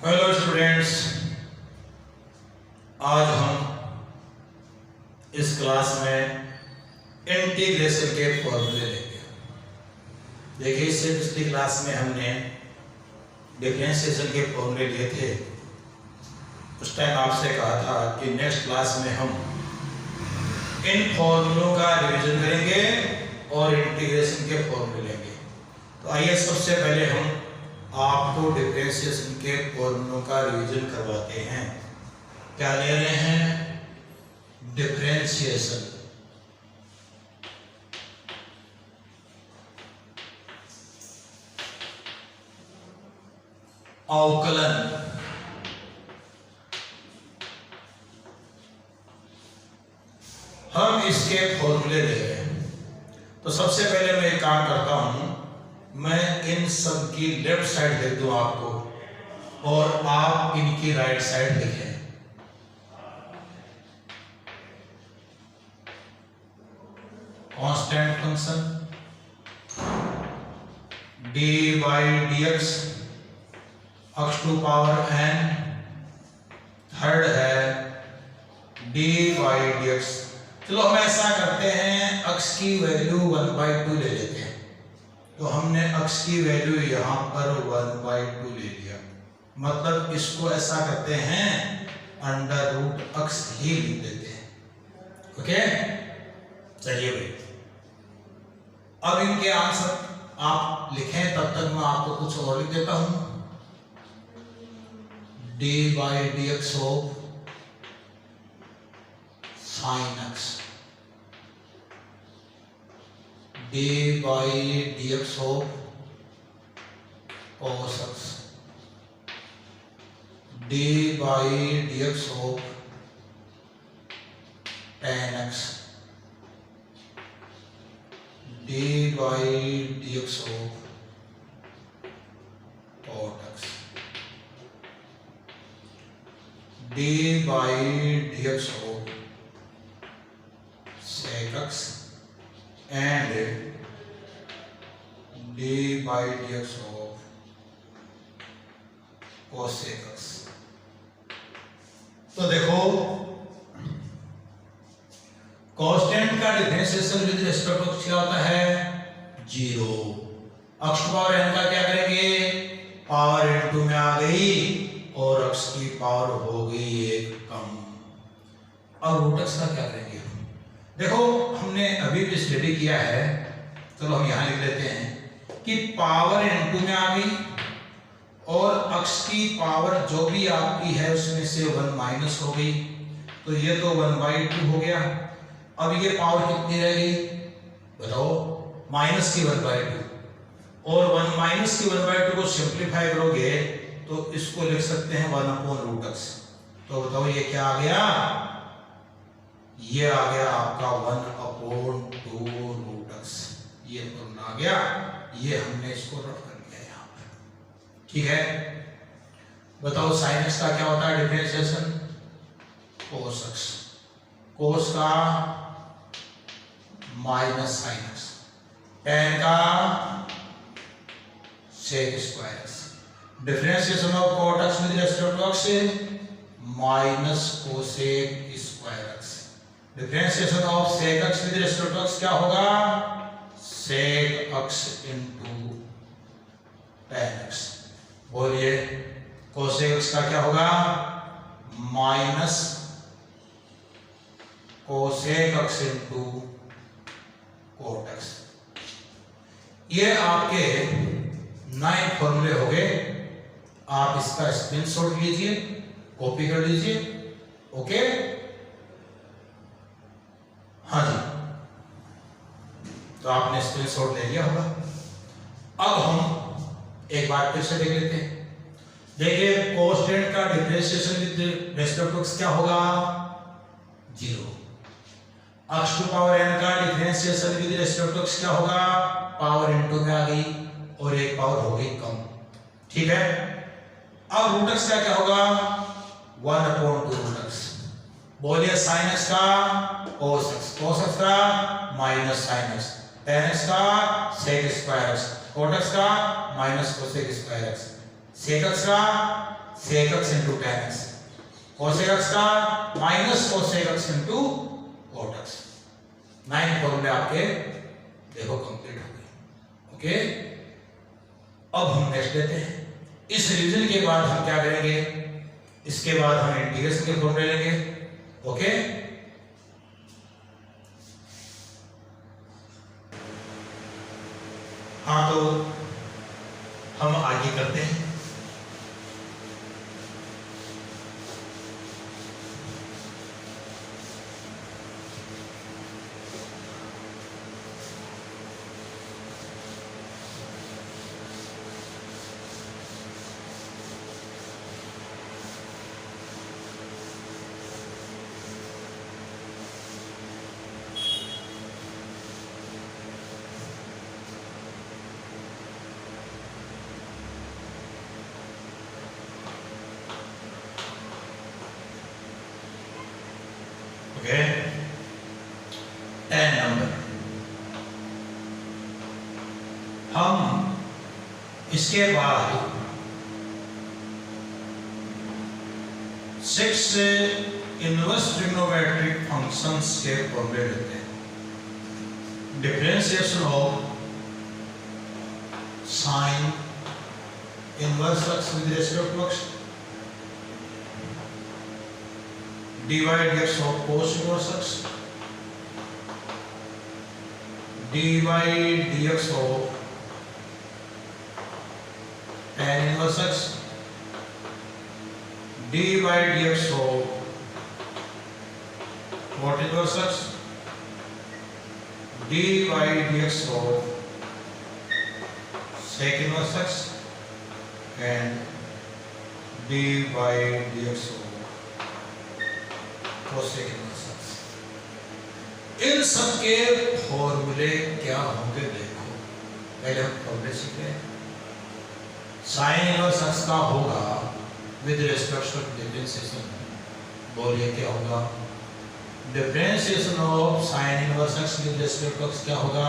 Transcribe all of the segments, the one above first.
Hello students, आज हम इस क्लास में इंटीग्रेशन के फॉर्मूले लेंगे। देखिए, इससे पिछली क्लास में हमने डिफरेंशिएशन के फॉर्मूले लिए थे। उस टाइम आपसे कहा था कि नेक्स्ट क्लास में हम इन फॉर्मूलों का रिवीजन करेंगे और इंटीग्रेशन के फॉर्मूले लेंगे। तो आइए सबसे पहले हम आपको डिफरेंशिएशन के फॉर्मूलों का रिवीजन करवाते हैं। क्या ले रहे हैं? डिफरेंशिएशन। अवकलन। हम इसके फॉर्मूले ले रहे हैं। तो सबसे पहले मैं एक काम करता हूं, मैं इन सब की लेफ्ट साइड लिख दूं आपको और आप इनकी राइट साइड लिखें। Constant function dy dx x to power n, third है dy dx। चलो हम ऐसा करते हैं, x की वैल्यू 1/2 ले लेते हैं। तो हमने x की वैल्यू यहां पर 1/2 ले लिया, मतलब इसको ऐसा करते हैं √x ही लिख देते हैं। ओके, चलिए भाई, अब इनके आंसर आप लिखें, तब तक मैं आपको कुछ और लिख देता हूं। dy dx of sin x, dy dx of cos x, dy dx of tan x, dy dx of cot x, dy dx of sec x and dy dx of cosec x। तो देखो, constant का differentiation with respect to क्या होता है? 0। x to power n का क्या करेंगे? Power into में आ गई और x की पावर हो गई 1 कम। अब रूट x का क्या करेंगे? देखो, हमने अभी भी स्टडी किया है, चलो हम यहां लिख लेते हैं कि पावर इनटू में आ गई और x की पावर जो भी आपकी है उसमें से 1 माइनस हो गई, तो ये तो 1/2 हो गया। अब ये पावर कितनी रह गई बताओ? माइनस की 1/2, और 1 माइनस की 1/2 को सिंप्लीफाई करोगे तो इसको लिख सकते हैं 1/√x। तो बताओ ये क्या आ गया? ये आ गया आपका 1/2√x। ये फॉर्मूला आ गया, ये हमने इसको रख कर लिया यहां पर। ठीक है, बताओ sin x का क्या होता है डिफरेंशिएशन? cos x, cos का माइनस sin x, tan का sec square x, differentiation of cot x with respect to x minus cosec square x, differentiation of sec x with respect to x क्या होगा? sec x into tan x। बोलिए, cosec x का क्या होगा? Minus cosec x into cot x। ये आपके 9 फॉर्मूले हो गए। आप इसका स्क्रीनशॉट लीजिए, कॉपी कर लीजिए। ओके, हाँ जी, तो आपने स्क्रीनशॉट ले लिया होगा। अब हम एक बार फिर से देख लेते हैं। देखिए, कांस्टेंट का differentiation with respect to x क्या होगा? 0। x टू पावर n का differentiation with respect to x क्या होगा? पावर इनटू में आ गई और एक पावर हो गई कम। ठीक है, अब रूट x का क्या होगा? 1/2√x। बोलिए, sin x का cos x, cos x का minus sin x, tan x का sec square x, cot x का minus cosec square x, sec x का sec x into tan x, cosec x का minus cosec x into cot x। 9 फॉर्मूले आपके देखो complete हो गए। ओके, अब हम नेक्स्ट लेते हैं। इस रिवीजन के बाद हम क्या करेंगे, इसके बाद हम इंटीग्रेशन के फॉर्मूले लेंगे। ओके, हाँ तो हम आगे करते हैं। ओके, 10 नंबर हम इसके बाद 6 इनवर्स ट्रिग्नोमेट्रिक फंक्शंस के फॉर्मूले लेते हैं। Differentiation of sine inverse x with respect to x dy dx of cos inverse x dy dx of tan inverse x dy dx of cot inverse x dy dx of sec inverse x and dy dx of cosec inverse x। इन सब के फॉर्मूले क्या होंगे देखो, पहले हम फॉर्मूले सीख रहे हैं। साइन इनवर्स x का होगा विद रिस्पेक्ट टू डिफरेंशिएशन, बोलिए क्या होगा। Differentiation of sine inverse x with respect to x क्या होगा,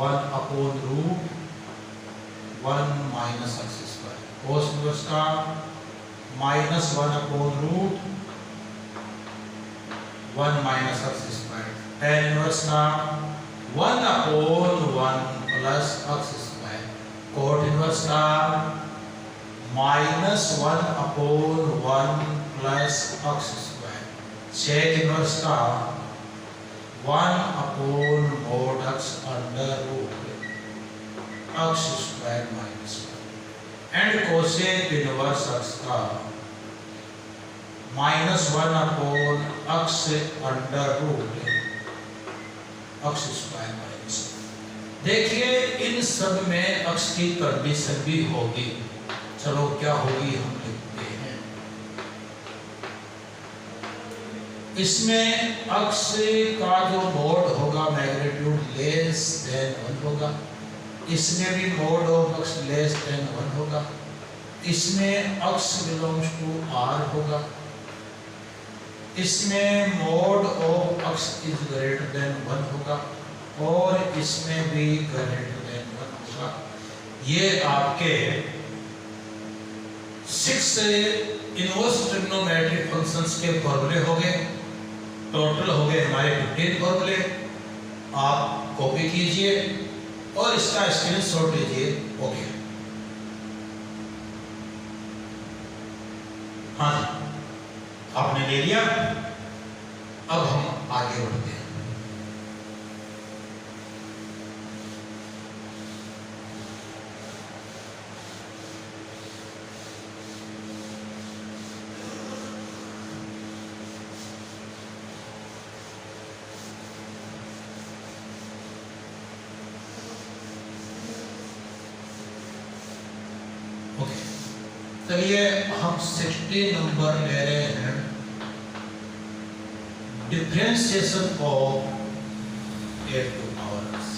1 upon root 1 minus x square. Cos inverse का minus 1 upon root 1 minus x square. tan inverse का 1 upon 1 plus x square. Cot inverse का minus 1 upon 1 plus x square. Sec inverse का 1 upon mod x under root x square minus 1। And cosec inverse x का minus 1 upon x under root x square minus. देखिए इन सब में x की condition भी होगी, चलो क्या होगी हम लिखते हैं। इसमें x का जो मोड होगा मैग्नीट्यूड लेस देन 1 होगा, इसमें भी mode of x less than 1 होगा, इसमें x बिलोंग्स टू r होगा, इसमें mode of x is greater than 1 होगा और इसमें भी ग्रेटर देन 1 होगा। ये आपके 6 इनवर्स ट्रिग्नोमेट्रिक फंक्शंस के फॉर्मूले हो गए। टोटल हो गए हमारे 15 फॉर्मूले। आप कॉपी कीजिए और इसका स्क्रीनशॉट लीजिए। ओके, हाँ जी, आपने ले लिया। अब हम आगे बढ़ते हैं। ओके, चलिए हम 60 नंबर ले रहे हैं। Differentiation of a to power x।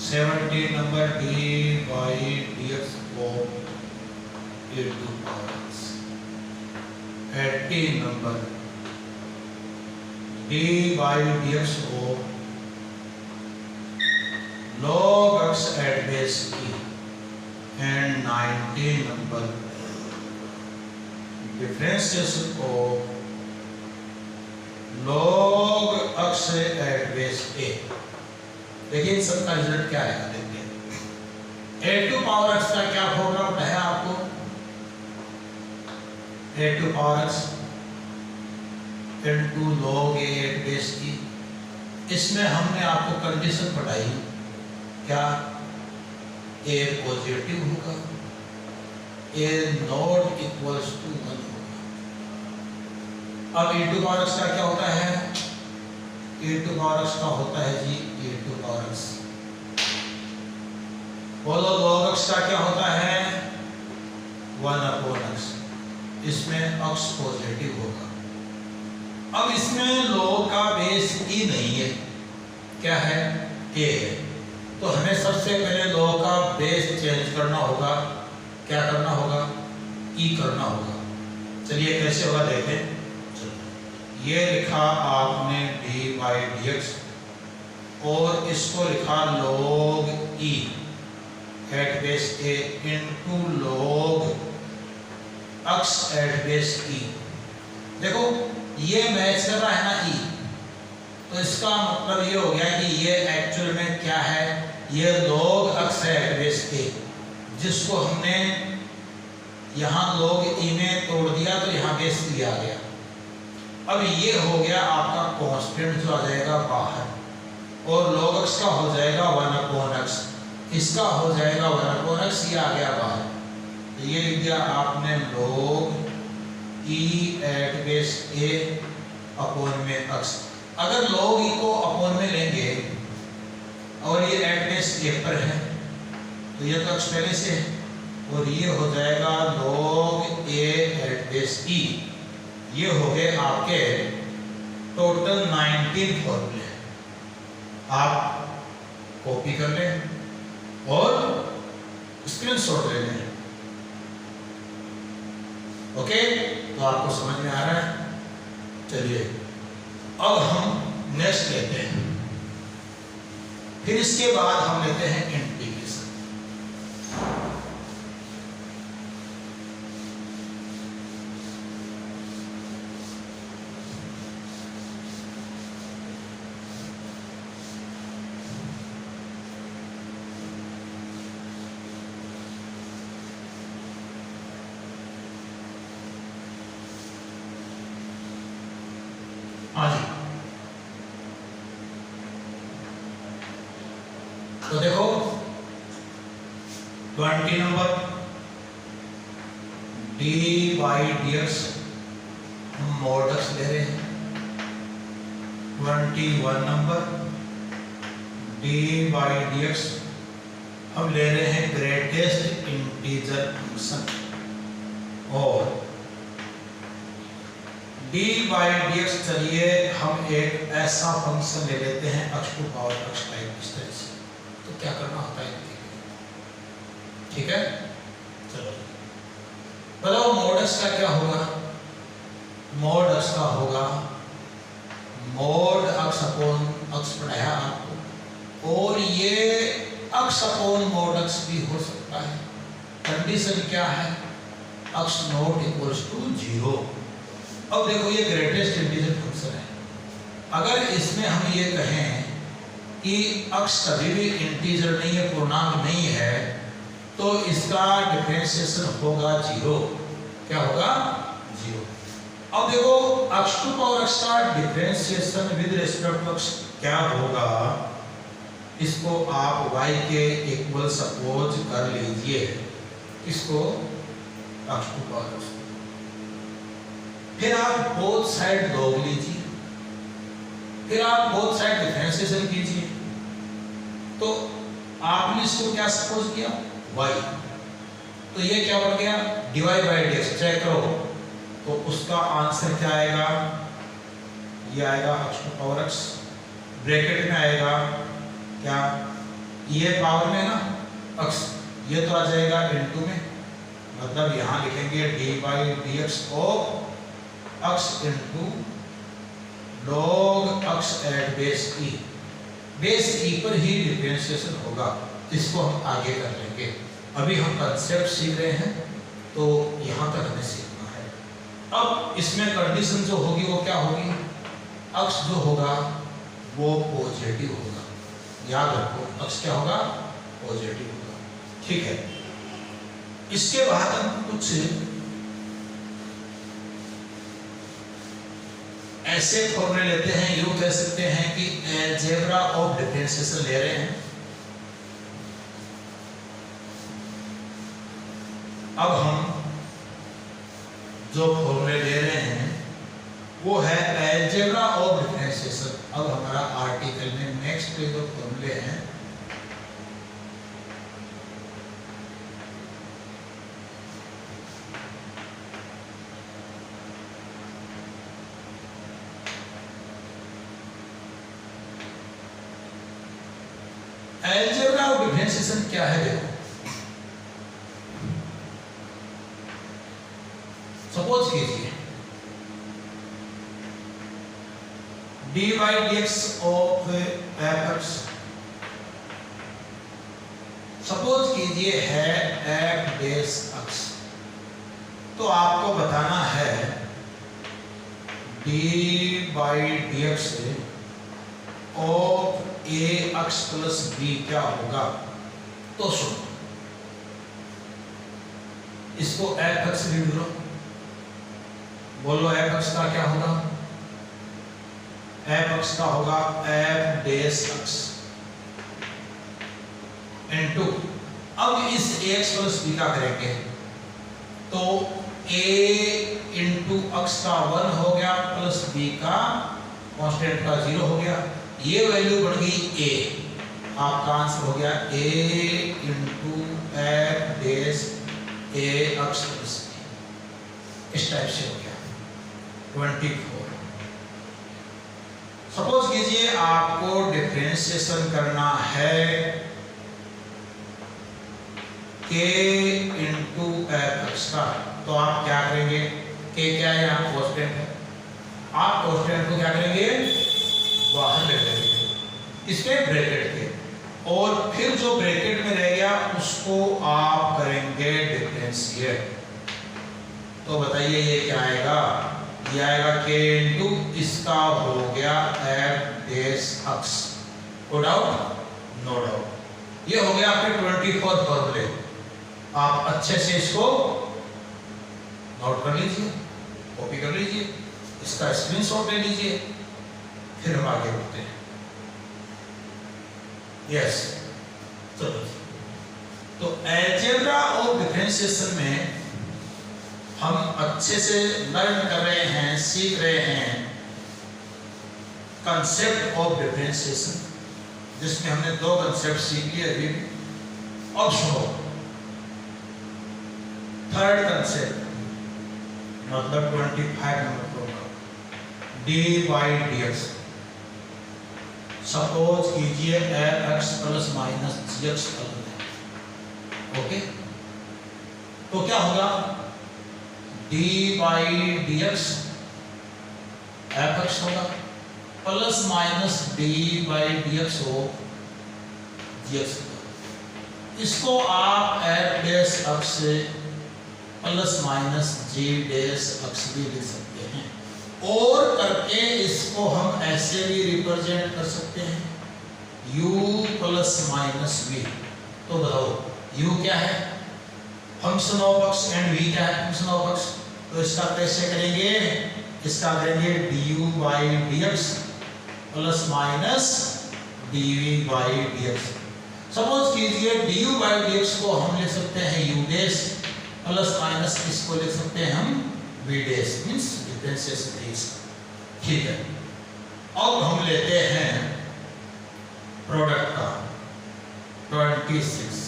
70 number dy dx of a to power x। 80 number dy dx of log x at base e and 90 number differentiation of log x at base a। देखिए इन सब का result क्या आएगा, देखते हैं। a to power x का क्या फॉर्मूला बताया आपको, a to power x into log a at base e। इसमें हमने आपको कंडीशन पढ़ाई क्या, a पॉजिटिव होगा, a नॉट इक्वल्स टू 1 होगा। अब e टू पावर x का क्या होता है, e टू पावर x का होता है जी e टू पावर x। बोलो log x का क्या होता है 1/x। इसमें x पॉजिटिव होगा। अब इसमें log का बेस e नहीं है, क्या है a है, तो हमें सबसे पहले log का बेस चेंज करना होगा, क्या करना होगा e करना होगा। चलिए कैसे होगा देखें। ये लिखा आपने d/dx और इसको लिखा log e at base a into log x at base e। देखो ये मैच कर रहा है ना e, तो इसका मतलब ये हो गया कि ये एक्चुअल में क्या है, ये log x है at base a, जिसको हमने यहाँ log e में तोड़ दिया तो यहाँ बेस e आ गया। अब ये हो गया आपका कांस्टेंट जो आ जाएगा बाहर, और log x का हो जाएगा 1/x, इसका हो जाएगा 1/x, ये आ गया बाहर। तो ये लिख दिया आपने log e at base a upon में x। अगर log e को अपॉन में लेंगे और ये at base a पर है तो ये तो x पहले से है, और ये हो जाएगा log a at base e। ये हो गए आपके टोटल 19 फॉर्मूले। आप कॉपी कर लें और स्क्रीनशॉट ले लें। ओके, तो आपको समझ में आ रहा है। चलिए अब हम नेक्स्ट लेते हैं, फिर इसके बाद हम लेते हैं इंटीग्रेशन। तो देखो 20 नंबर d/dx हम mod x ले रहे हैं। 21 नंबर d/dx हम ले रहे हैं ग्रेटेस्ट इंटीजर फंक्शन, और d/dx चलिए हम एक ऐसा फंक्शन ले लेते हैं x to power x type इस तरह से। तो क्या करना होता है, ठीक है। चलो बताओ mod x का क्या होगा, mod x का होगा mod x अपॉन x पढ़ाया आपको, और ये x अपॉन mod x भी हो सकता है। कंडीशन क्या है, x नॉट इक्वल्स टू 0। अब देखो ये ग्रेटेस्ट इंटीजर फंक्शन है, अगर इसमें हम ये कहें कि x कभी भी इंटीजर नहीं है, पूर्णांक नहीं है, तो इसका डिफरेंशिएशन होगा 0। क्या होगा 0। अब देखो x टू पावर x का differentiation with respect to x क्या होगा, इसको आप y के इक्वल सपोज कर लीजिए, इसको x टू पावर x, फिर आप बोथ साइड लॉग लीजिए, फिर आप बोथ साइड डिफरेंशिएशन कीजिए। तो आपने इसको क्या सपोज किया y, तो ये क्या बन गया dy/dx। चेक करो तो उसका आंसर क्या आएगा, ये आएगा x to power x, bracket में आएगा क्या, ये पावर में ना x, ये तो आ जाएगा इनटू में, मतलब यहाँ लिखेंगे d/dx of x into log x at base e। Base e पर ही डिफरेंशिएशन होगा, इसको हम आगे कर लेंगे। अभी हम कंसेप्ट सीख रहे हैं, तो यहाँ तक हमें सीखना है। अब इसमें कंडीशन जो होगी वो क्या होगी, अक्ष जो होगा वो पॉजिटिव होगा। याद रखो, अक्ष क्या होगा, पॉजिटिव होगा। ठीक है, इसके बाद हम कुछ ऐसे फॉर्मूले लेते हैं, यूं कह सकते हैं कि अलजेब्रा ऑफ डिफरेंशिएशन ले रहे हैं। अब हम जो फॉर्मूले ले रहे हैं वो है अलजेब्रा ऑफ डिफरेंशिएशन। अब हमारा आर्टिकल में नेक्स्ट जो फॉर्मूले हैं अलजेब्रा ऑफ डिफरेंशिएशन क्या है। देखो, सपोज कीजिए dy dx of f(x), suppose कीजिए है f डैश x, तो आपको बताना है dy dx of ax plus b क्या होगा। तो सुनो, इसको f(x) रीड करो, बोलो f(x) का क्या होगा, f(x) का होगा f डैश x इनटू, अब इस ax प्लस b का करेंगे तो a इंटू x का 1 हो गया प्लस b का कांस्टेंट का 0 हो गया, ये वैल्यू बढ़ गई a, आपका आंसर हो गया a into f dash ax plus b। इस टाइप से हो गया 24। सपोज कीजिए आपको डिफरेंशिएशन करना है k इंटू f(x) का, तो आप क्या करेंगे, k क्या है, यहाँ कांस्टेंट है, आप कांस्टेंट को क्या करेंगे, बाहर ले लेंगे इसके ब्रैकेट के, और फिर जो ब्रैकेट में रह गया उसको आप करेंगे डिफरेंशिएट। तो बताइए ये क्या आएगा, ये आएगा k इंटू इसका हो गया f dash x। No doubt, no doubt. ये हो गया आपके 24 फॉर्मूले। आप अच्छे से इसको नोट कर लीजिए, कॉपी कर लीजिए, इसका स्क्रीनशॉट ले लीजिए, फिर हम आगे बढ़ते हैं। यस, चलो, तो अलजेब्रा ऑफ डिफरेंशिएशन में हम अच्छे से लर्न कर रहे हैं, सीख रहे हैं कंसेप्ट ऑफ डिफरेंशिएशन, जिसमें हमने 2 कंसेप्ट सीख लिए अभी। अब सुनो, थर्ड कंसेप्ट मतलब 25 नंबर होगा dy dx। सपोज कीजिए f(x) प्लस माइनस gx फलन है, ओके, तो क्या होगा, dy dx f(x) होगा प्लस माइनस dy dx हो gx होगा। इसको आप f डैश x से plus minus g dash x भी लिख सकते हैं, और करके इसको हम ऐसे भी रिप्रेजेंट कर सकते हैं u प्लस माइनस v। तो बताओ u क्या है, function of x, and v क्या है, फंक्शन ऑफ x। तो इसका कैसे करेंगे, इसका करेंगे du by dx plus minus dv by dx। Suppose कीजिए du बाई dx को हम ले सकते हैं u डैश प्लस माइनस इसको ले सकते हैं हम v dash, means differentiation is. ठीक है, अब हम लेते हैं प्रोडक्ट का 26।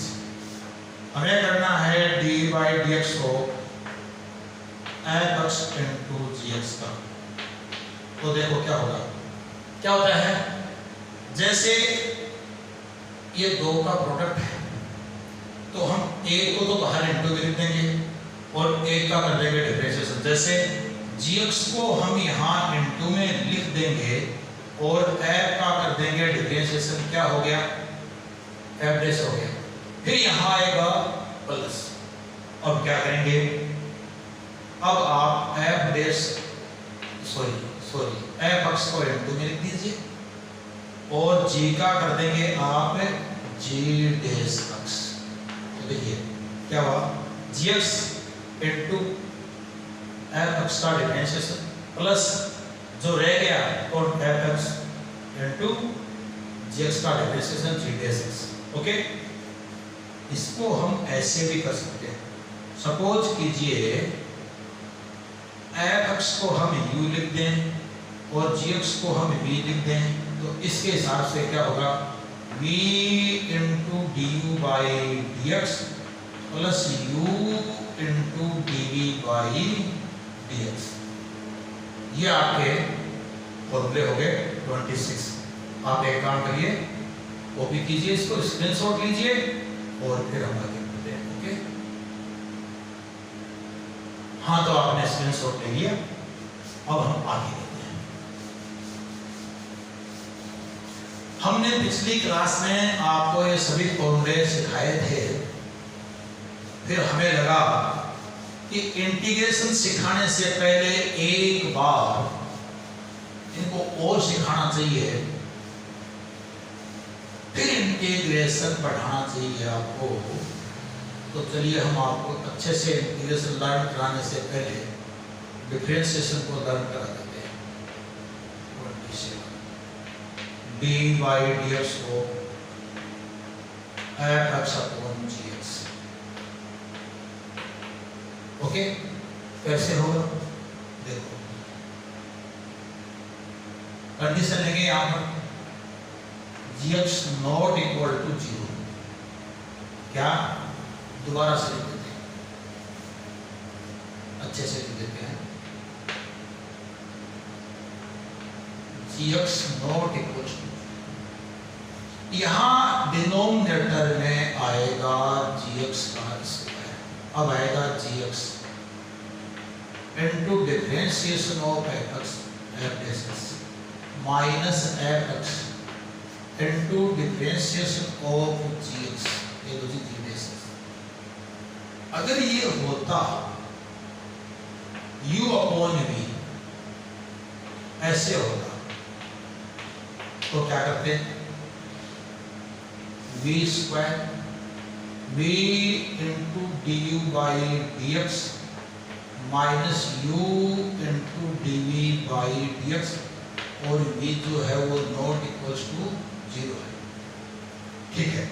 हमें करना है dy बाई dx को f(x) इंटू gx का। तो देखो क्या होगा, क्या होता है, जैसे ये 2 का प्रोडक्ट है तो हम एक को तो बाहर इंटू लिख देंगे और एक का कर देंगे डिफरेंशिएशन। जैसे gx को हम यहाँ इंटू में लिख देंगे और f का कर देंगे डिफरेंशिएशन, क्या हो गया, f डैश हो गया। फिर यहाँ आएगा प्लस। अब क्या करेंगे, अब आप एफ डैश एफ अक्ष को इनटू में लिख दीजिए और जी का कर देंगे आप जी डैश अक्ष। तो देखिए क्या हुआ, जी एक्स इनटू एफ अक्ष का डिफरेंशिएशन प्लस जो रह गया और एफ एक्स इनटू जी एक्स का डिफरेंशिएशन जी डैश एक्स। ओके, इसको हम ऐसे भी कर सकते हैं। सपोज कीजिए एफ एक्स को हम u लिख दें और जी एक्स को हम v लिख दें, तो इसके हिसाब से क्या होगा, v into d u by d x plus u into d v by d x. ये आपके फॉर्मूले हो गए 26। आप एक काम करिए, कॉपी कीजिए, इसको स्क्रीनशॉट लीजिए और फिर हम आगे बढ़ते हैं। ओके, हाँ तो आपने स्क्रीनशॉट ले लिया, अब हम आगे बढ़ते हैं। हमने पिछली क्लास में आपको ये सभी फॉर्मूले सिखाए थे, फिर हमें लगा कि इंटीग्रेशन सिखाने से पहले एक बार इनको और सिखाना चाहिए, फिर इंटीग्रेशन पढ़ाना चाहिए आपको। तो चलिए हम आपको अच्छे से इंटीग्रेशन लर्न कराने से पहले डिफरेंशिएशन को लर्न करा देते हैं। 27 डी बाई डी एक्स को एफ एक्स अपॉन जी एक्स। ओके, कैसे होगा देखो, कंडीशन लेंगे यहाँ पर जी एक्स नॉट इक्वल टू 0। क्या, दोबारा से लिख देते हैं, अच्छे से लिख देते हैं, g x not equal to, यहां डिनोमिनेटर में आएगा जी एक्स का स्क्वायर, अब आएगा g x into differentiation of f x f dash x minus f x into differentiation of g x, ये दो जी डैश एक्स। अगर ये होता u अपॉन v ऐसे होता तो क्या करते हैं, v square v into d u by d x minus u into d v by d x, और v जो है वो नॉट इक्वल्स टू 0 है। ठीक है,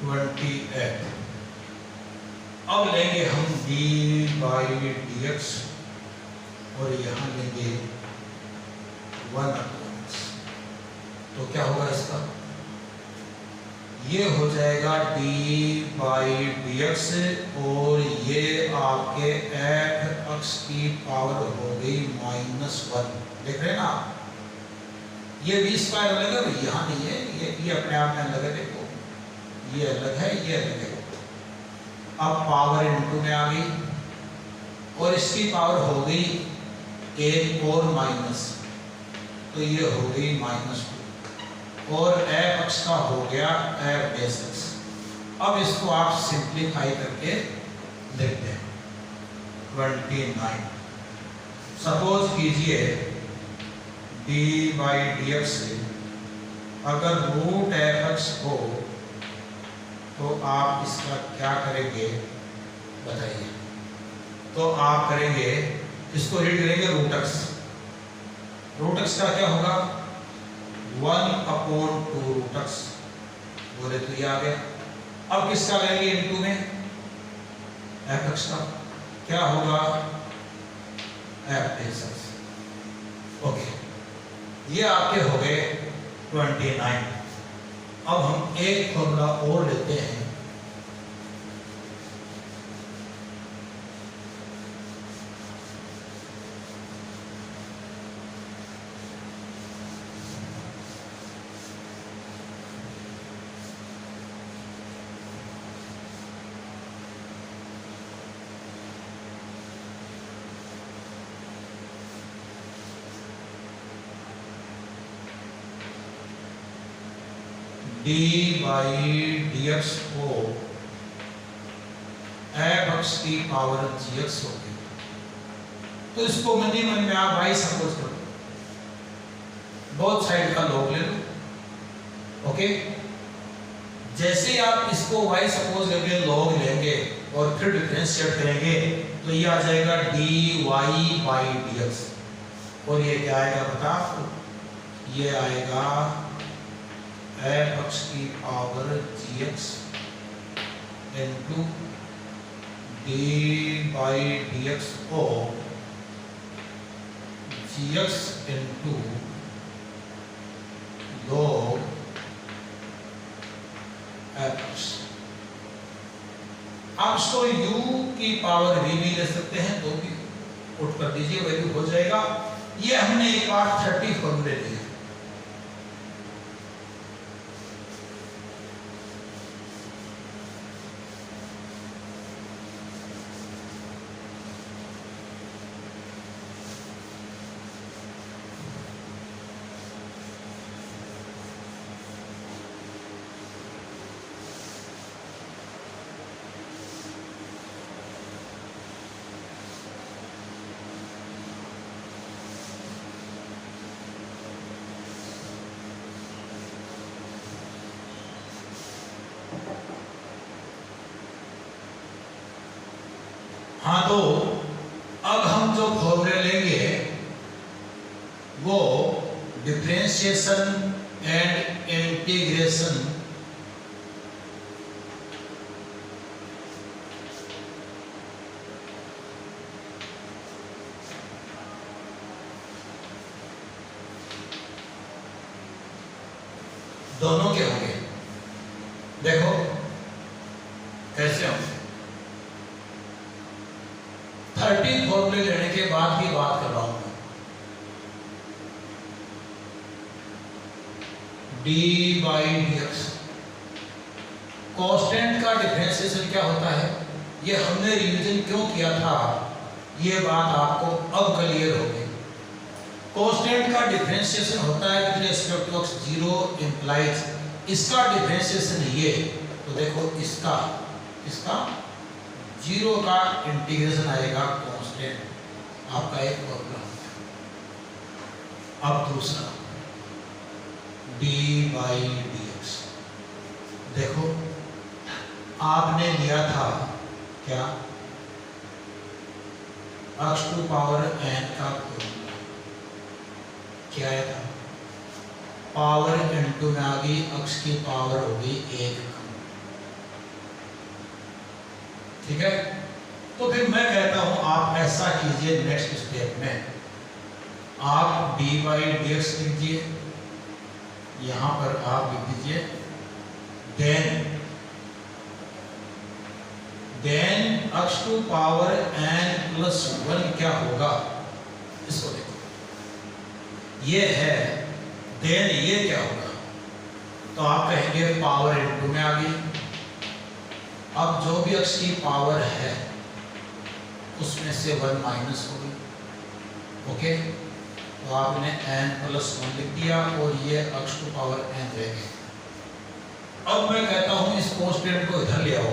28। अब लेंगे हम d बाई डी एक्स और यहाँ लेंगे 1 अपॉन x। तो क्या होगा इसका, ये हो जाएगा d बाई डी एक्स और ये आपके f अक्ष की पावर हो गई -1। देख रहे हैं ना, ये v स्क्वायर अलग है, यहाँ नहीं है, ये अपने आप में अलग है। देखो ये अलग है, ये अलग है। अब पावर इनटू में आ गई और इसकी पावर हो गई एक और माइनस, तो ये हो गई -2 और एफ अक्ष का हो गया एफ डैश एक्स। अब इसको आप सिंप्लीफाई करके देखते हैं 29। सपोज कीजिए डी बाई डी एक्स से अगर रूट एफ एक्स हो तो आप इसका क्या करेंगे बताइए। तो आप करेंगे, इसको रीड करेंगे रूट एक्स। रूट एक्स का क्या होगा 1 अपॉन 2 रूट एक्स, बोले तो ये आ गया। अब किसका लेंगे इनटू में, एफ एक्स का क्या होगा एफ डैश एक्स। ओके, ये आपके हो गए 29। अब हम एक फॉर्मूला और लेते हैं, डी बाई डी एक्स को एफ एक्स की पावर जी एक्स होगी। तो इसको मन ही मन में आप वाई सपोज करो, बोथ साइड का लॉग ले लो। ओके, जैसे ही आप इसको y सपोज करके लॉग लेंगे और फिर डिफरेंशिएट करेंगे तो ये आ जाएगा dy बाई dx, और ये क्या आएगा बता आपको, ये आएगा f एक्स की power gx into dy by dx और gx इनटू log f। आप इसको u की पावर v भी ले सकते हैं, तो भी पुट कर दीजिए, वैल्यू हो जाएगा। ये हमने एक बार 30 फॉर्मूले लिए। हाँ, तो अब हम जो फॉर्मूले लेंगे वो डिफरेंशिएशन एंड इंटीग्रेशन दोनों के होंगे। देखो कैसे होंगे, 30 फॉर्मूले लेने के बाद की बात कर रहा हूं मैं। D by d x, constant का डिफरेंशिएशन क्या होता है, ये हमने रिवीजन क्यों किया था, ये बात आपको अब क्लियर हो गई। कांस्टेंट का डिफरेंशिएशन होता है with respect to x, zero implies इसका डिफरेंशिएशन ये, तो देखो इसका जीरो का इंटीग्रेशन आएगा कांस्टेंट, आपका एक फॉर्मूला। अब दूसरा डी बाई डी एक्स, देखो आपने लिया था क्या, एक्स टू पावर एन का फॉर्मूला क्या आया था, पावर इनटू में आ गई एक्स की पावर हो गई 1। ठीक है, तो फिर मैं कहता हूं आप ऐसा कीजिए, नेक्स्ट स्टेप में आप डी बाई डी एक्स लीजिए, यहां पर आप लिख दीजिए then x to power n plus 1 क्या होगा, इसको देखो, ये है देन, ये क्या होगा, तो आप कहेंगे पावर इनटू में आ गई। अब जो भी x की पावर है उसमें से 1 माइनस हो गई। ओके, तो आपने n प्लस 1 लिख दिया और ये x टू पावर n रह गए। अब मैं कहता हूं इस कांस्टेंट को इधर ले आओ,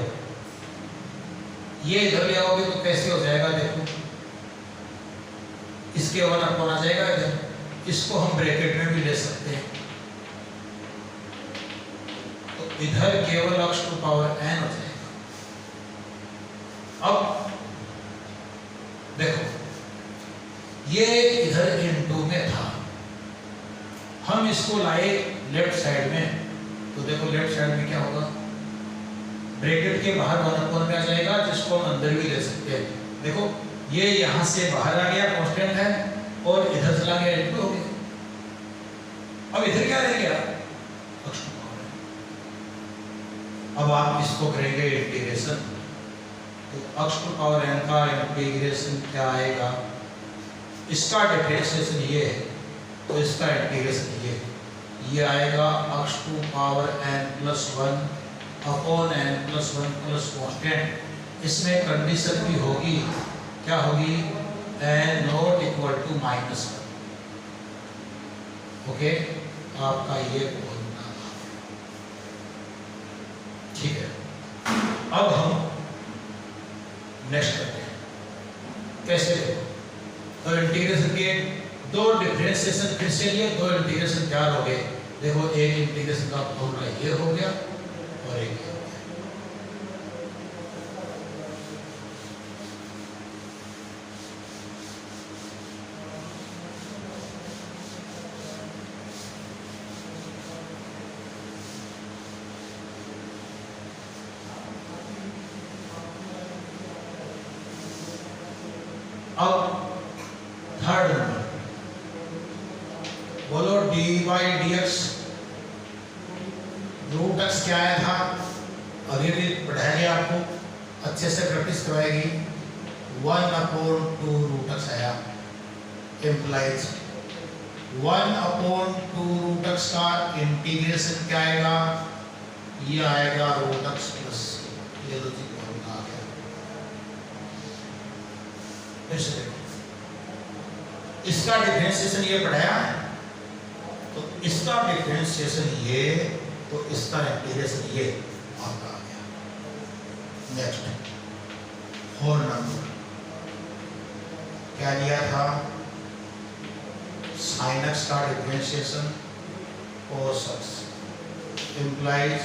ये इधर ले आओगे तो कैसे हो जाएगा, देखो इसके 1 अपॉन आ जाएगा इधर, इसको हम ब्रैकेट में भी ले सकते हैं, तो इधर केवल x टू पावर n हो जाएगा। अब देखो ये इधर इनटू में था, हम इसको लाए लेफ्ट साइड में, तो देखो लेफ्ट साइड में क्या होगा, ब्रैकेट के बाहर 1 अपॉन में आ जाएगा, जिसको हम अंदर भी ले सकते हैं। देखो ये यहां से बाहर आ गया, कांस्टेंट है, और इधर चला गया, इनटू हो गया। अब इधर क्या रह गया, एक्स टू पावर। अब आप इसको करेंगे इंटीग्रेशन, तो एक्स टू पावर n का इंटीग्रेशन क्या आएगा, इसका डिफरेंशिएशन ये है तो इसका इंटीग्रेशन ये आएगा x to power n plus 1 upon n plus 1 plus constant. इसमें कंडीशन भी होगी, क्या होगी, n not equal to -1। Okay, आपका ये बोलना था, ठीक है। अब हम नेक्स्ट करते हैं कैसे देखो। तो इंटीग्रेशन के दो डिफरेंशिएशन फिर से लिए, दो इंटीग्रेशन तैयार हो गए। देखो एक इंटीग्रेशन का फॉर्मूला ये हो गया और एक ये हो गया। अब थर्ड नंबर बोलो d by d x root x क्या आया था, अभी भी पढ़ाएंगे आपको, अच्छे से प्रैक्टिस करवाएगी। 1/2 रूट एक्स आया, इम्प्लाइज 1/2 रूट एक्स का इंटीग्रेशन क्या आएगा, ये आएगा रूट एक्स प्लस ये दो चीज आ गया। इसका डिफरेंशिएशन ये पढ़ाया, तो इसका डिफरेंशिएशन ये, तो इसका इंटीग्रेशन ये आपका आ गया। नेक्स्ट होल नंबर क्या लिया था, sin x का differentiation cos x implies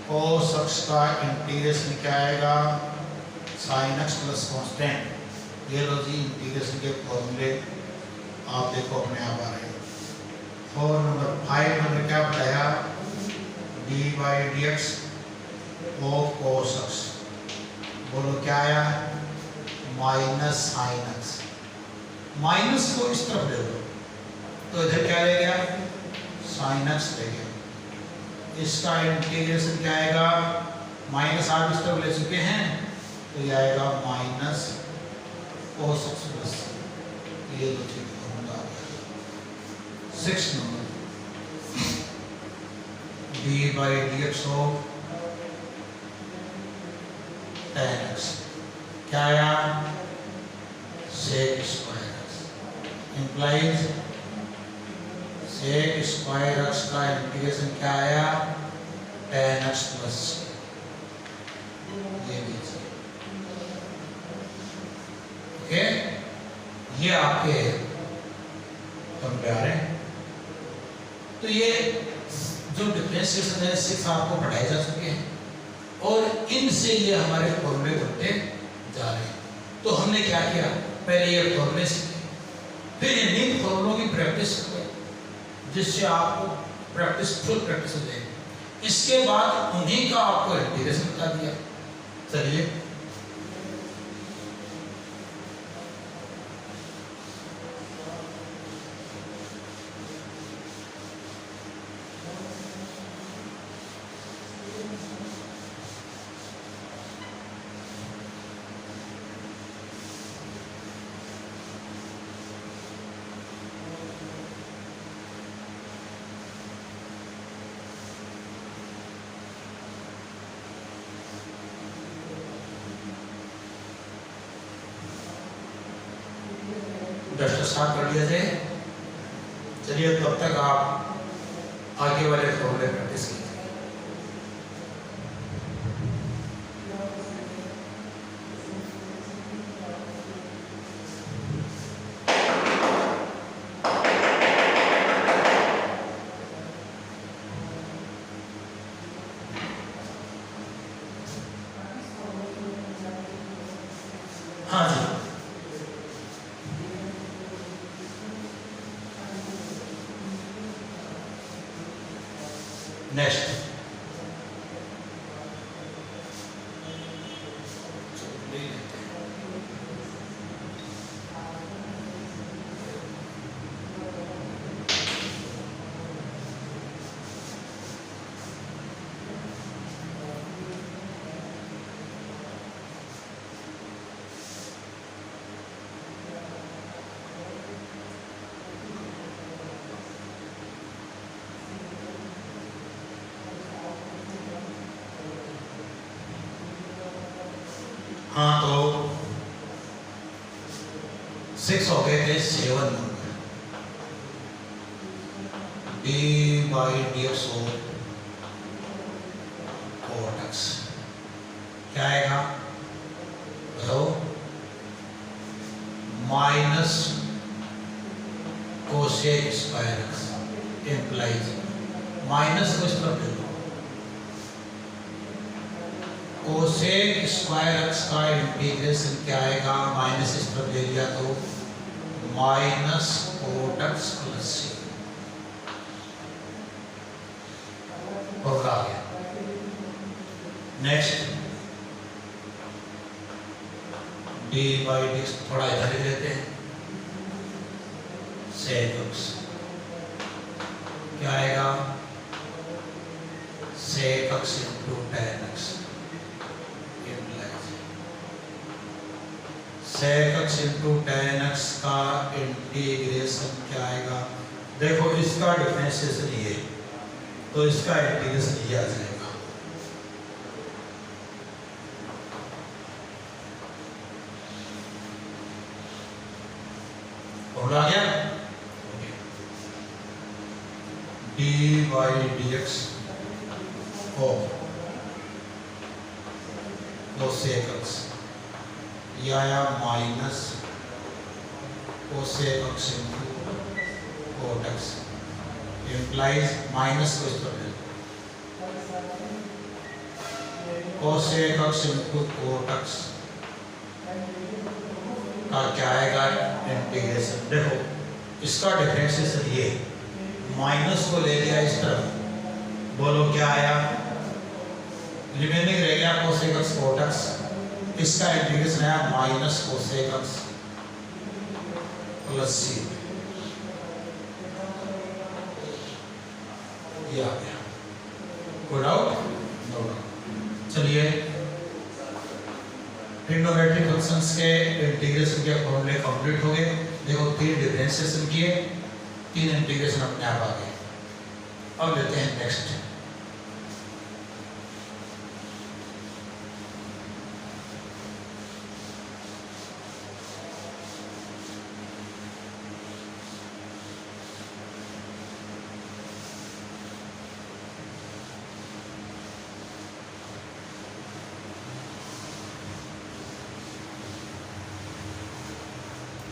cos x का इंटीग्रेशन क्या आएगा, sin x प्लस कांस्टेंट। ये लो जी इंटीग्रेशन के फॉर्मूले आप देखो अपने आप आ रहे हैं। और नंबर 5 हमने क्या बताया, D by d x of cos x, बोलो क्या आया, माइनस साइन एक्स। माइनस को इस तरफ ले लो तो इधर क्या रह गया, साइन एक्स रह गया। इसका इंटीग्रेशन क्या आएगा, माइनस आप इस तरफ ले चुके हैं तो ये आएगा माइनस कोस एक्स प्लस ये दो चीज होगा। 6 number d by d x of tan x क्या आया, sec square x implies sec square x का इंटीग्रेशन क्या आया, tan x प्लस ये भी। ओके, ये आपके कंपेयर है। तो ये जो डिफरेंशिएशन है 6 आपको पढ़ाए जा चुके हैं और इनसे ये हमारे फॉर्मूले बनते जा रहे हैं। तो हमने क्या किया, पहले ये फॉर्मूले सीखे, फिर इन फॉर्मूलों की प्रैक्टिस करें जिससे आपको फुल प्रैक्टिस हो जाएगी। इसके बाद उन्हीं का आपको इंटीग्रेशन बता दिया। चलिए दस स्टार्ट कर लिया जाए। चलिए तब तक आप आगे वाले फॉर्मूले प्रैक्टिस कीजिए। हाँ जी, नेक्स्ट हाँ, तो 6 हो गए थे। 7 number d by d x cot x क्या आएगा, बताओ, minus cosec square x implies, minus को इस तरफ ले लो, कोसेक स्क्वायर एक्स का इंटीग्रेशन क्या आएगा, माइनस इस तरफ ले लिया तो minus cot x plus c होगा। नेक्स्ट डी बाई डी थोड़ा इधर ही लेते हैं, सेक एक्स क्या आएगा, sec x into tan x, sec x into tan x का इंटीग्रेशन क्या आएगा, देखो इसका डिफरेंशिएशन ये, तो इसका इंटीग्रेशन ये आ जाएगा, आ गया, डी बाई डी एक्स हो कोसेक एक्स, ये आया minus cosec x into cot x implies, minus को इस तरह ले, cosec x into cot x का क्या आएगा इंटीग्रेशन, देखो इसका डिफरेंशिएशन ये, माइनस को ले लिया इस तरफ, बोलो क्या आया, रिमेनिंग रह गया कोसेक एक्स कोट एक्स, इसका इंटीग्रेशन आया minus cosec x plus c, ये आ गया, कोई डाउट? No doubt. चलिए ट्रिग्नोमेट्रिक फंक्शंस के इंटीग्रेशन के फॉर्मूले कंप्लीट हो गए, देखो 3 डिफरेंशिएशन किए, 3 इंटीग्रेशन अपने आप आ गए। अब लेते हैं नेक्स्ट,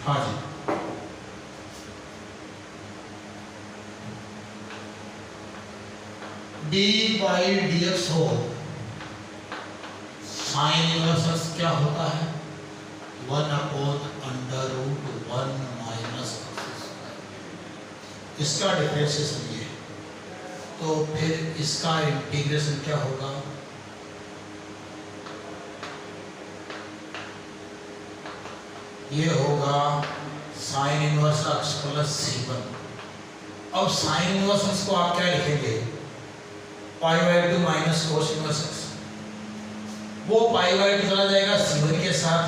हाँ जी, डी बाई डी एक्स हो साइन इनवर्स एक्स क्या होता है, 1/√1 माइनस एक्स, इसका डिफरेंशिएशन ये, तो फिर इसका इंटीग्रेशन क्या होगा, ये होगा sign inverse x plus c1। अब साइन इनवर्स एक्स को आप क्या लिखेंगे, π/2 माइनस कोस इनवर्स एक्स, वो π/2 चला जाएगा c1 के साथ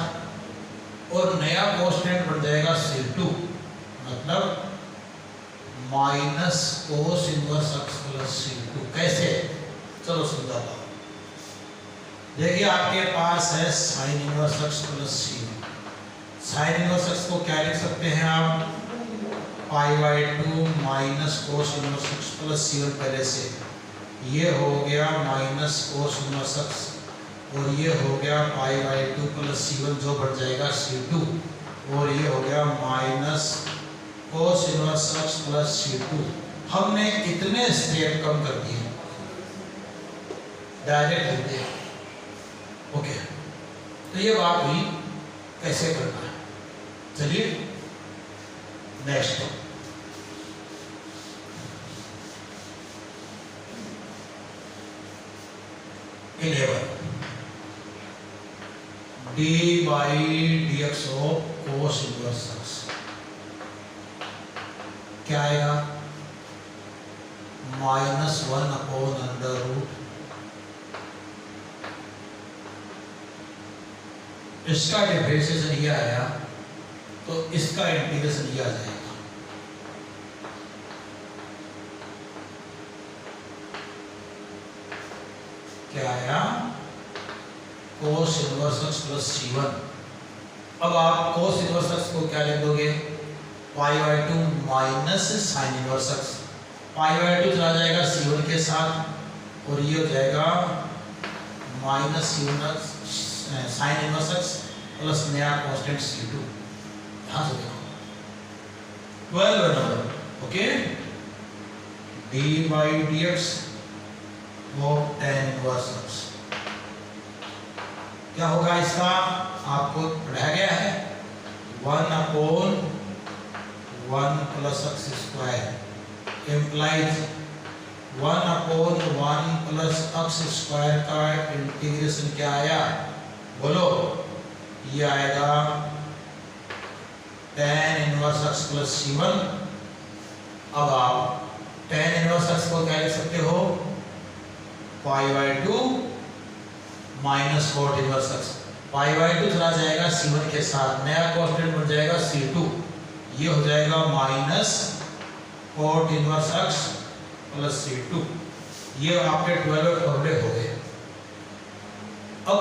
और नया कोसाइन बन जाएगा c2, मतलब minus cos inverse x plus c2। कैसे, चलो समझाता हूँ। देखिए आपके पास है sine inverse x plus c1, sine inverse x को क्या लिख सकते हैं आप, π/2 minus cos inverse x plus c1, पहले से ये हो गया माइनस कोस इनवर्स एक्स और ये हो गया π/2 प्लस c1 जो बन जाएगा c2, और ये हो गया minus cos inverse x plus c2। हमने इतने स्टेप कम कर दिए, डायरेक्ट लिख दिया। ओके, तो ये बात हुई कैसे करना है। चलिए next, D by d x of cos inverse x क्या आएगा, -1/√, इसका डिफरेंशिएशन ये आया तो इसका इंटीग्रेशन ये आ जाएगा, क्या आया, कोस इनवर्स एक्स प्लस c1। अब आप कोस इनवर्स एक्स को क्या लिख दोगे, π/2 माइनस साइन इनवर्स एक्स, π/2 चला जाएगा c1 के साथ और ये हो जाएगा minus c1 sine inverse x plus नया कांस्टेंट C2। ध्यान से देखो 12 number, okay, dy dx of tan inverse x क्या होगा इसका, आपको पढ़ाया गया है 1/1 plus x square implies 1/1 plus x square का इंटीग्रेशन क्या आया, बोलो, ये आएगा tan inverse x plus C1। अब आप tan इनवर्स x को क्या लिख सकते हो, पाई/2 माइनस cot इनवर्स x। पाई/2 चला जाएगा C1 के साथ, नया कांस्टेंट बन जाएगा C2, ये हो जाएगा minus cot inverse x plus C2। ये आपके 12 फॉर्मूले हो गए। अब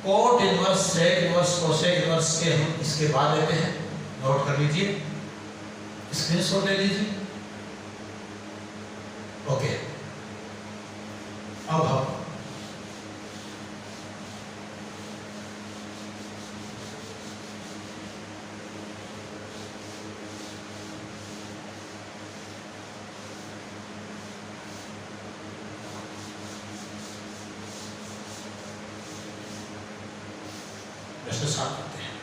cot inverse, sec inverse, cosec inverse के हम इसके बाद लेते हैं, नोट कर लीजिए, स्क्रीनशॉट ले लीजिए, ओके। अब हम प्रश्न साफ करते हैं।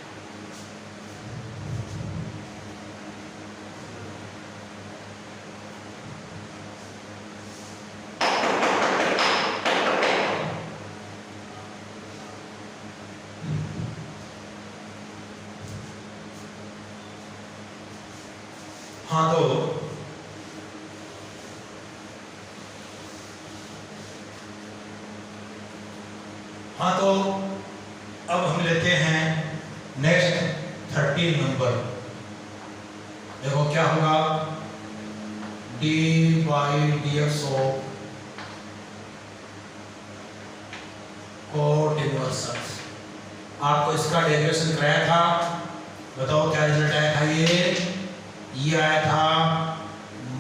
हाँ तो अब हम लेते हैं नेक्स्ट 13 नंबर। देखो क्या होगा, dy dx of cot inverse x। आपको इसका डेरिवेशन कराया था, बताओ क्या रिजल्ट आया था, ये आया था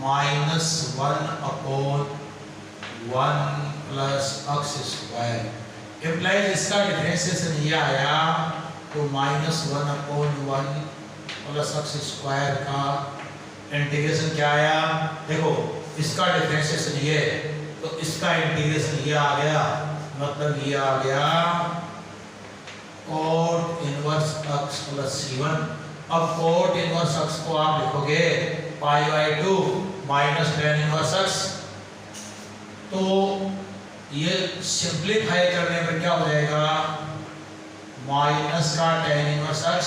-1/1 प्लस x स्क्वायर इम्प्लाइज इसका डिफरेंशिएशन ये आया तो -1/1 प्लस x स्क्वायर का इंटीग्रेशन क्या आया, देखो इसका डिफरेंशिएशन ये तो इसका इंटीग्रेशन ये आ गया, मतलब ये आ गया cot inverse x plus C1। अब cot इनवर्स x को आप लिखोगे पाई/2 माइनस tan इनवर्स x, तो ये सिंप्लीफाई करने पर क्या हो जाएगा, माइनस का tan इनवर्स x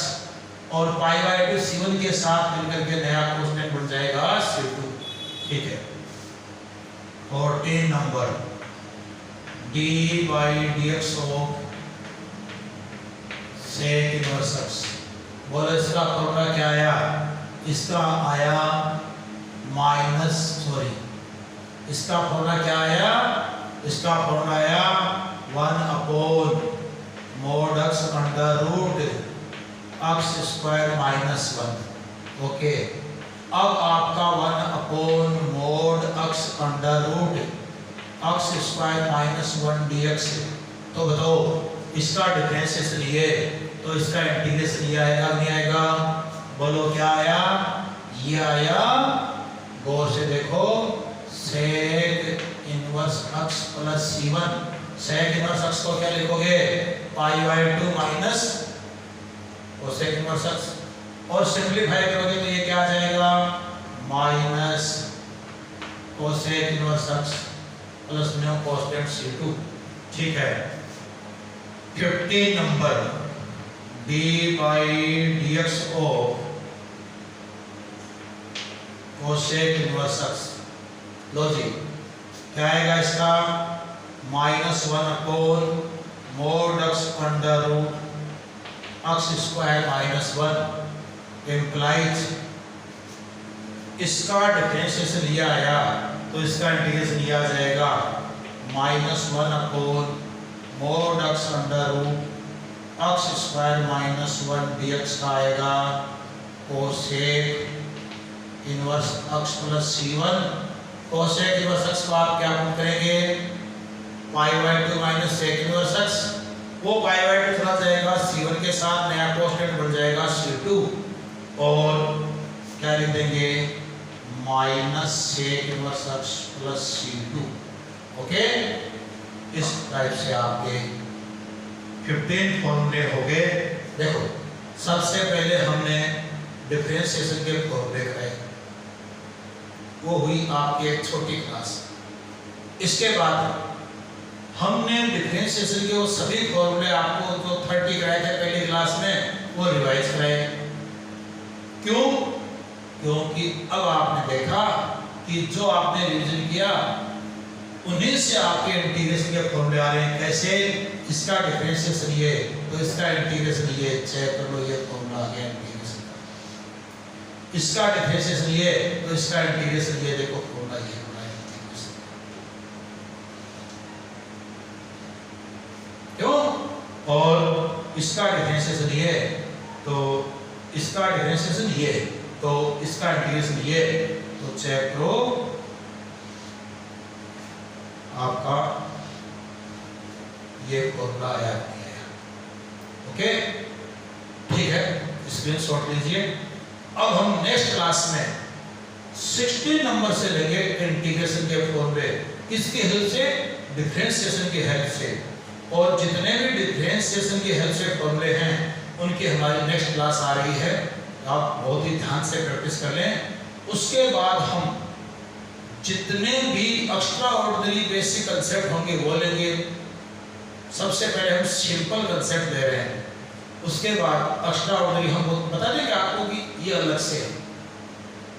और पाई/2 C1 के साथ मिलकर के नया कांस्टेंट बन जाएगा C2। ठीक है, 14 number dy dx of sec inverse x। बोलो इसका फॉर्मूला क्या आया, इसका आया इसका फॉर्मूला क्या आया, इसका फॉर्मूला आया 1/mod x under root x square minus 1। Okay, अब आपका 1/mod x under root x square minus 1 dx। तो बताओ इसका डिफरेंशिएशन ये, तो इसका इंटीग्रेशन ये आएगा नहीं आएगा, बोलो क्या आया, ये आया, गौर से देखो, sec inverse x plus C1। sec inverse x को क्या लिखोगे, पाई/2 माइनस cosec इनवर्स x, और सिंपलीफाई करोगे तो ये क्या आ जाएगा, minus cosec inverse x plus new constant C2। ठीक है, 15 number dy dx of cosec inverse x। लो जी, क्या आएगा इसका, -1/mod x under root x square minus 1 implies इसका डिफरेंशिएशन ये आया तो इसका इंटीग्रेशन ये आ जाएगा, -1/mod x under root x square minus 1 dx का आएगा cosec inverse x plus C1। cosec inverse x को आप क्या पुट करेंगे, पाई/2 माइनस sec इनवर्स x, वो पाई बाय 2 चला जाएगा, C1 के साथ नया कांस्टेंट बन जाएगा C2 और क्या लिख देंगे minus sec inverse x plus C2। Okay, इस टाइप से आपके 15 फॉर्मूले हो गए। देखो सबसे पहले हमने डिफरेंशिएशन के फॉर्मूले कराए, वो हुई आपकी एक छोटी क्लास। इसके बाद हमने डिफरेंशिएशन के वो सभी फॉर्मूले आपको जो 30 कराए थे पहली क्लास में वो रिवाइज कराए। क्यों? क्योंकि अब आपने देखा कि जो आपने रिवीजन किया उन्हीं से आपके इंटीग्रेशन के फॉर्मूले आ रहे हैं। कैसे? इसका डिफरेंशिएशन ये तो इसका इंटीग्रेशन ये, चेक कर लो, ये फॉर्मूला आ गया इंटीग्रेशन का। इसका डिफरेंशिएशन ये तो इसका इंटीग्रेशन ये, देखो फॉर्मूला ये बना है इंटीग्रेशन। क्यों? और इसका डिफरेंशिएशन ये तो इसका डिफरेंशिएशन ये तो इसका इंटीग्रेशन ये, तो चेक करो आपका ये फॉर्मूला आया। ओके, ठीक है, स्क्रीनशॉट लीजिए। अब हम नेक्स्ट क्लास में 16 नंबर से लेंगे इंटीग्रेशन के फॉर्मूले, किसकी हेल्प से? डिफरेंशिएशन की हेल्प से। और जितने भी डिफरेंशिएशन की हेल्प से फॉर्मूले हैं उनकी हमारी नेक्स्ट क्लास आ रही है, आप बहुत ही ध्यान से प्रैक्टिस कर लें। उसके बाद हम जितने भी एक्स्ट्रा ऑर्डिनरी बेसिक कंसेप्ट होंगे वो लेंगे। सबसे पहले हम सिंपल कंसेप्ट ले रहे हैं, उसके बाद एक्स्ट्रा ऑर्डिनरी हम बता देंगे आपको कि ये अलग से है।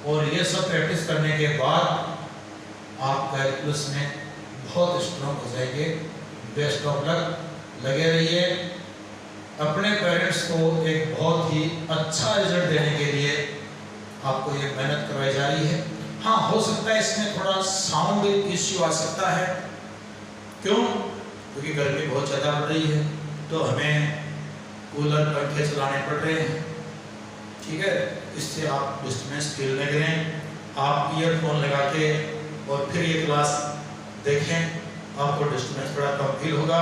और ये सब प्रैक्टिस करने के बाद आप कैलकुलस में बहुत स्ट्रॉन्ग हो जाएंगे। बेस्ट ऑफ लक, लगे रहिए। अपने पेरेंट्स को एक बहुत ही अच्छा रिजल्ट देने के लिए आपको ये मेहनत करवाई जा रही है। हाँ, हो सकता है इसमें थोड़ा साउंड इश्यू आ सकता है। क्यों? क्योंकि गर्मी बहुत ज़्यादा बढ़ रही है तो हमें कूलर पंखे चलाने पड़ रहे हैं। ठीक है, इससे आप डिस्टर्बेंस फील नहीं करें। आप ईयरफोन लगा के और फिर ये क्लास देखें, आपको डिस्टर्बेंस थोड़ा कम फील होगा।